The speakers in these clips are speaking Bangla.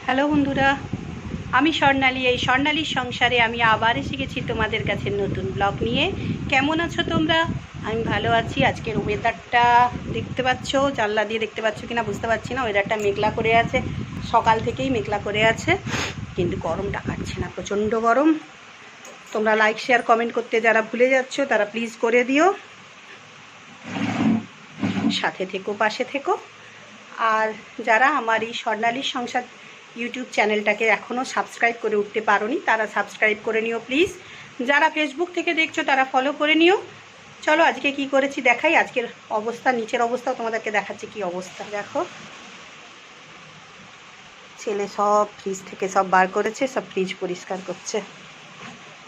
হ্যালো বন্ধুরা, আমি স্বর্ণালী। এই স্বর্ণালীর সংসারে আমি আবার এসে গেছি তোমাদের কাছে নতুন ব্লগ নিয়ে। কেমন আছো তোমরা? আমি ভালো আছি। আজকের ওয়েদারটা দেখতে পাচ্ছ, জানলা দিয়ে দেখতে পাচ্ছ কিনা বুঝতে পারছি না। ওয়েদারটা মেঘলা করে আছে, সকাল থেকেই মেঘলা করে আছে, কিন্তু গরমটা কাটছে না, প্রচণ্ড গরম। তোমরা লাইক শেয়ার কমেন্ট করতে যারা ভুলে যাচ্ছ তারা প্লিজ করে দিও, সাথে থেকো, পাশে থেকো। আর যারা আমার এই স্বর্ণালীর সংসার ইউটিউব চ্যানেলটাকে এখনও সাবস্ক্রাইব করে উঠতে পারোনি তারা সাবস্ক্রাইব করে নিও প্লিজ। যারা ফেসবুক থেকে দেখছো তারা ফলো করে নিও। চলো আজকে কি করেছি দেখাই। আজকের অবস্থা, নিচের অবস্থাও তোমাদেরকে দেখাচ্ছি কি অবস্থা। দেখো, ছেলে সব ফ্রিজ থেকে সব বার করেছে, সব ফ্রিজ পরিষ্কার করছে।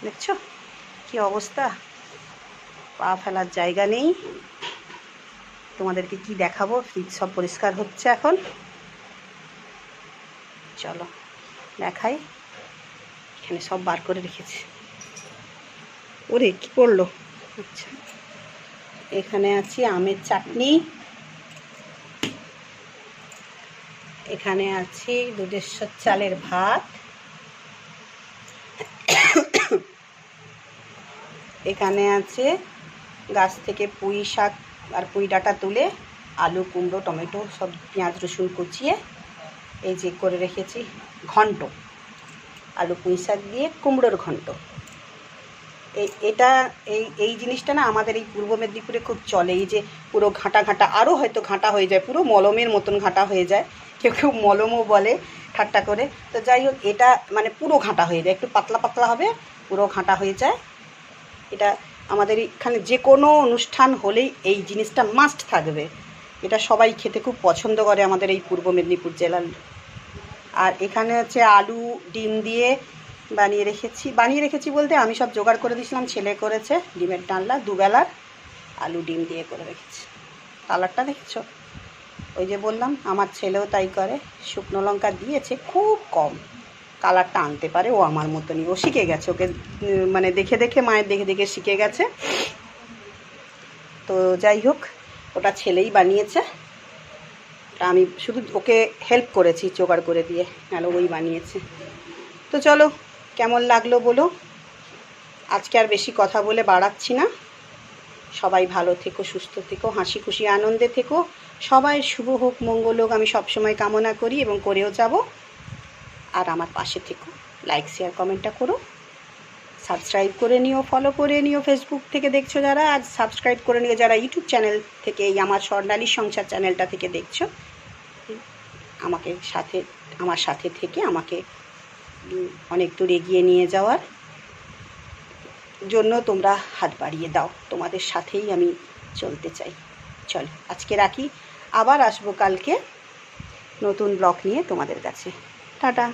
দেখছো কি অবস্থা, পা ফেলার জায়গা নেই। তোমাদেরকে কি দেখাবো, ফ্রিজ সব পরিষ্কার হচ্ছে এখন। চলো দেখাই। এখানে সব বার করে রেখেছি। ওরে কি করলো। আচ্ছা, এখানে আছে আমের চাটনি, এখানে আছে দুধেশ্বর চালের ভাত, এখানে আছে গাছ থেকে পুঁই শাক আর পুঁই ডাঁটা তুলে আলু, কুমড়ো, টমেটো সব পেঁয়াজ রসুন কুচিয়ে এই যে করে রেখেছি ঘন্ট, আলু পুঁই শাক দিয়ে কুমড়োর ঘন্ট। এই জিনিসটা না আমাদের এই পূর্ব মেদিনীপুরে খুব চলে। এই যে পুরো ঘাঁটা ঘাঁটা, আরও হয়তো ঘাঁটা হয়ে যায়, পুরো মলমের মতন ঘাঁটা হয়ে যায়, কেউ কেউ মলমও বলে ঠাট্টা করে। তো যাই হোক, এটা মানে পুরো ঘাঁটা হয়ে যায়, একটু পাতলা পাতলা হবে, পুরো ঘাঁটা হয়ে যায়। এটা আমাদের এখানে যে কোনো অনুষ্ঠান হলেই এই জিনিসটা মাস্ট থাকবে। এটা সবাই খেতে খুব পছন্দ করে আমাদের এই পূর্ব মেদিনীপুর জেলার। আর এখানে হচ্ছে আলু ডিম দিয়ে বানিয়ে রেখেছি বলতে আমি সব জোগাড় করে দিয়েছিলাম, ছেলে করেছে ডিমের ডালনা, দুবেলার আলু ডিম দিয়ে করে রেখেছি। কালারটা দেখেছো? ওই যে বললাম আমার ছেলেও তাই করে, শুকনো লঙ্কা দিয়েছে খুব কম, কালারটা আনতে পারে। ও আমার মতনই, ও শিখে গেছে, ওকে মানে দেখে দেখে, মায়ের দেখে দেখে শিখে গেছে। তো যাই হোক, ওটা ছেলেই বানিয়েছে, আমি শুধু ওকে হেল্প করেছি জোগাড় করে দিয়ে, নাহলে ওই বানিয়েছে। তো চলো, কেমন লাগলো বলো। আজকে আর বেশি কথা বলে বাড়াচ্ছি না। সবাই ভালো থেকো, সুস্থ থেকো, হাসি খুশি আনন্দে থেকো। সবাই শুভ হোক, মঙ্গল হোক, আমি সবসময় কামনা করি এবং করেও যাব। আর আমার পাশে থেকো, লাইক শেয়ার কমেন্টটা করো, সাবস্ক্রাইব করে নিও, ফলো করে নিও। ফেসবুক থেকে দেখছো যারা, আজ সাবস্ক্রাইব করে নিও। যারা ইউটিউব চ্যানেল থেকে, এই আমার স্বর্ণালীর সংসার চ্যানেলটা থেকে দেখছো, আমার সাথে থেকে আমাকে অনেক দূর এগিয়ে নিয়ে যাওয়ার জন্য তোমরা হাত বাড়িয়ে দাও। তোমাদের সাথেই আমি চলতে চাই। চলো আজকে রাখি, আবার আসবো কালকে নতুন ব্লগ নিয়ে তোমাদের কাছে। টাটা।